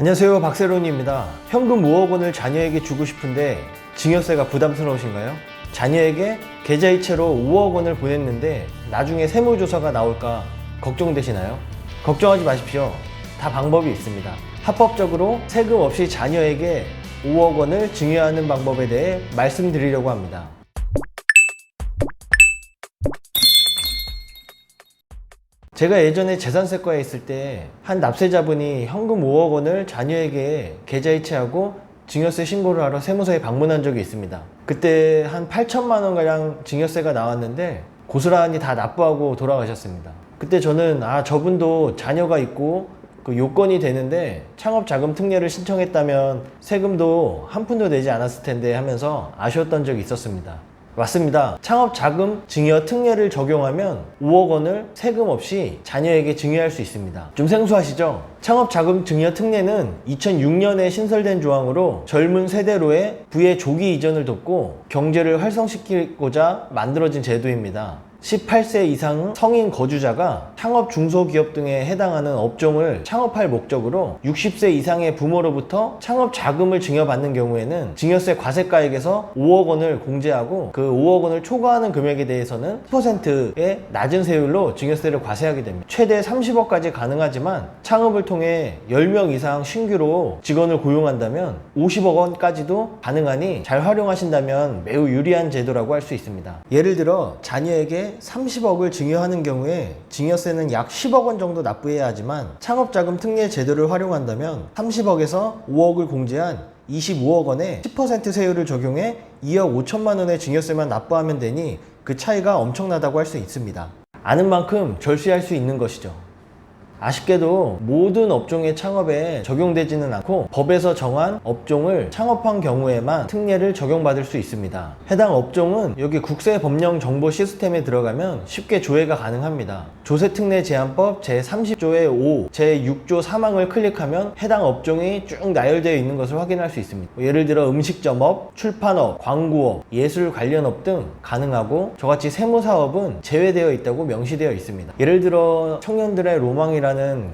안녕하세요, 박세론입니다. 현금 5억 원을 자녀에게 주고 싶은데 증여세가 부담스러우신가요? 자녀에게 계좌이체로 5억 원을 보냈는데 나중에 세무조사가 나올까 걱정되시나요? 걱정하지 마십시오. 다 방법이 있습니다. 합법적으로 세금 없이 자녀에게 5억 원을 증여하는 방법에 대해 말씀드리려고 합니다. 제가 예전에 재산세과에 있을 때 한 납세자분이 현금 5억 원을 자녀에게 계좌이체하고 증여세 신고를 하러 세무서에 방문한 적이 있습니다. 그때 한 8천만 원가량 증여세가 나왔는데 고스란히 다 납부하고 돌아가셨습니다. 그때 저는 저분도 자녀가 있고 그 요건이 되는데 창업자금 특례를 신청했다면 세금도 한 푼도 내지 않았을 텐데 하면서 아쉬웠던 적이 있었습니다. 맞습니다. 창업자금 증여 특례를 적용하면 5억 원을 세금 없이 자녀에게 증여할 수 있습니다. 좀 생소하시죠? 창업자금 증여 특례는 2006년에 신설된 조항으로 젊은 세대로의 부의 조기 이전을 돕고 경제를 활성시키고자 만들어진 제도입니다. 18세 이상 성인 거주자가 창업 중소기업 등에 해당하는 업종을 창업할 목적으로 60세 이상의 부모로부터 창업 자금을 증여받는 경우에는 증여세 과세가액에서 5억 원을 공제하고 그 5억 원을 초과하는 금액에 대해서는 10%의 낮은 세율로 증여세를 과세하게 됩니다. 최대 30억까지 가능하지만 창업을 통해 10명 이상 신규로 직원을 고용한다면 50억 원까지도 가능하니 잘 활용하신다면 매우 유리한 제도라고 할 수 있습니다. 예를 들어 자녀에게 30억을 증여하는 경우에 증여세는 약 10억 원 정도 납부해야 하지만 창업자금 특례 제도를 활용한다면 30억에서 5억을 공제한 25억 원에 10% 세율을 적용해 2억 5천만 원의 증여세만 납부하면 되니 그 차이가 엄청나다고 할 수 있습니다. 아는 만큼 절세할 수 있는 것이죠. 아쉽게도 모든 업종의 창업에 적용되지는 않고 법에서 정한 업종을 창업한 경우에만 특례를 적용받을 수 있습니다. 해당 업종은 여기 국세법령 정보 시스템에 들어가면 쉽게 조회가 가능합니다. 조세특례 제한법 제30조의 5, 제6조 3항을 클릭하면 해당 업종이 쭉 나열되어 있는 것을 확인할 수 있습니다. 예를 들어 음식점업, 출판업, 광고업, 예술 관련업 등 가능하고 저같이 세무사업은 제외되어 있다고 명시되어 있습니다. 예를 들어 청년들의 로망이라는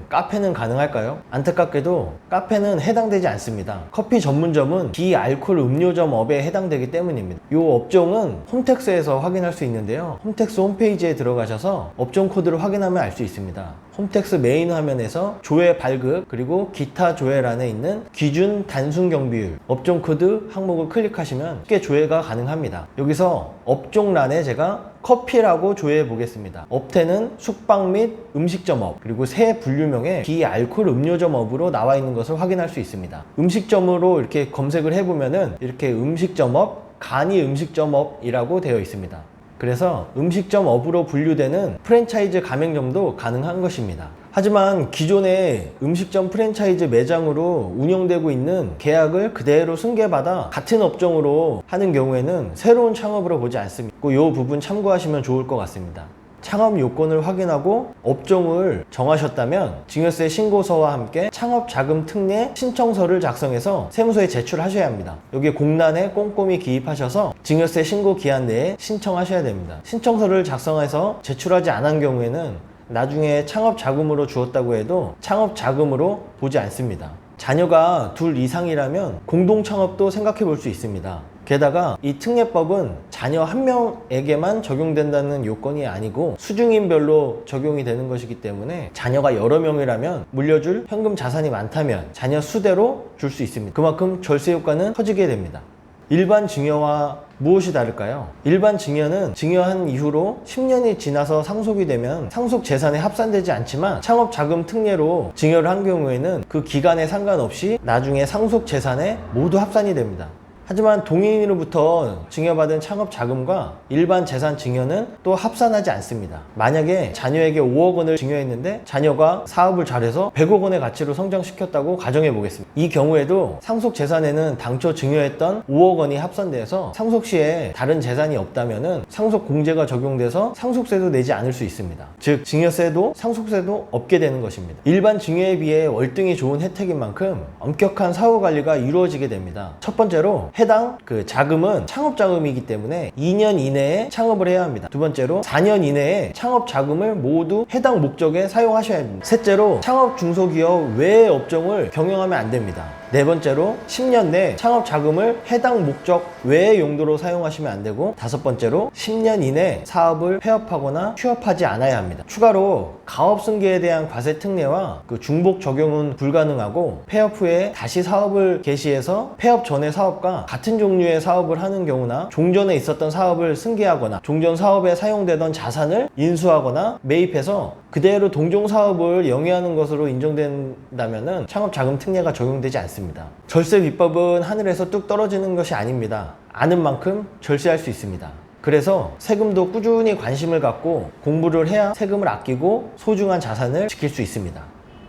카페는 가능할까요? 안타깝게도 카페는 해당되지 않습니다. 커피 전문점은 비알코올 음료점 업에 해당되기 때문입니다. 이 업종은 홈택스에서 확인할 수 있는데요. 홈택스 홈페이지에 들어가셔서 업종 코드를 확인하면 알 수 있습니다. 홈택스 메인 화면에서 조회 발급 그리고 기타 조회란에 있는 기준 단순 경비율 업종 코드 항목을 클릭하시면 쉽게 조회가 가능합니다. 여기서 업종란에 제가 커피라고 조회해 보겠습니다. 업태는 숙박 및 음식점업 그리고 세 분류명의 비알코올 음료점업으로 나와 있는 것을 확인할 수 있습니다. 음식점으로 이렇게 검색을 해보면은 이렇게 음식점업, 간이 음식점업이라고 되어 있습니다. 그래서 음식점업으로 분류되는 프랜차이즈 가맹점도 가능한 것입니다. 하지만 기존의 음식점 프랜차이즈 매장으로 운영되고 있는 계약을 그대로 승계받아 같은 업종으로 하는 경우에는 새로운 창업으로 보지 않습니다. 이 부분 참고하시면 좋을 것 같습니다. 창업 요건을 확인하고 업종을 정하셨다면 증여세 신고서와 함께 창업자금 특례 신청서를 작성해서 세무서에 제출하셔야 합니다. 여기 공란에 꼼꼼히 기입하셔서 증여세 신고 기한 내에 신청하셔야 됩니다. 신청서를 작성해서 제출하지 않은 경우에는 나중에 창업자금으로 주었다고 해도 창업자금으로 보지 않습니다. 자녀가 둘 이상이라면 공동창업도 생각해 볼 수 있습니다. 게다가 이 특례법은 자녀 한 명에게만 적용된다는 요건이 아니고 수중인별로 적용이 되는 것이기 때문에 자녀가 여러 명이라면 물려줄 현금 자산이 많다면 자녀 수대로 줄 수 있습니다. 그만큼 절세 효과는 커지게 됩니다. 일반 증여와 무엇이 다를까요? 일반 증여는 증여한 이후로 10년이 지나서 상속이 되면 상속 재산에 합산되지 않지만 창업자금 특례로 증여를 한 경우에는 그 기간에 상관없이 나중에 상속 재산에 모두 합산이 됩니다. 하지만 동의인으로부터 증여받은 창업 자금과 일반 재산 증여는 또 합산하지 않습니다. 만약에 자녀에게 5억 원을 증여했는데 자녀가 사업을 잘해서 100억 원의 가치로 성장시켰다고 가정해 보겠습니다. 이 경우에도 상속 재산에는 당초 증여했던 5억 원이 합산돼서 상속 시에 다른 재산이 없다면은 상속 공제가 적용돼서 상속세도 내지 않을 수 있습니다. 즉 증여세도 상속세도 없게 되는 것입니다. 일반 증여에 비해 월등히 좋은 혜택인 만큼 엄격한 사후 관리가 이루어지게 됩니다. 첫 번째로 해당 그 자금은 창업 자금이기 때문에 2년 이내에 창업을 해야 합니다. 두 번째로 4년 이내에 창업 자금을 모두 해당 목적에 사용하셔야 합니다. 셋째로 창업 중소기업 외의 업종을 경영하면 안 됩니다. 네 번째로 10년 내 창업 자금을 해당 목적 외의 용도로 사용하시면 안 되고, 다섯 번째로 10년 이내 사업을 폐업하거나 휴업하지 않아야 합니다. 추가로 가업 승계에 대한 과세 특례와 그 중복 적용은 불가능하고, 폐업 후에 다시 사업을 개시해서 폐업 전의 사업과 같은 종류의 사업을 하는 경우나 종전에 있었던 사업을 승계하거나 종전 사업에 사용되던 자산을 인수하거나 매입해서 그대로 동종 사업을 영위하는 것으로 인정된다면 창업 자금 특례가 적용되지 않습니다. 절세 비법은 하늘에서 뚝 떨어지는 것이 아닙니다. 아는 만큼 절세할 수 있습니다. 그래서 세금도 꾸준히 관심을 갖고 공부를 해야 세금을 아끼고 소중한 자산을 지킬 수 있습니다.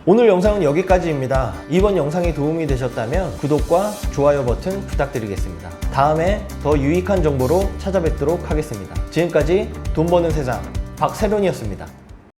오늘 영상은 여기까지입니다. 이번 영상이 도움이 되셨다면 구독과 좋아요 버튼 부탁드리겠습니다. 다음에 더 유익한 정보로 찾아뵙도록 하겠습니다. 지금까지 돈 버는 세상 박세론이었습니다.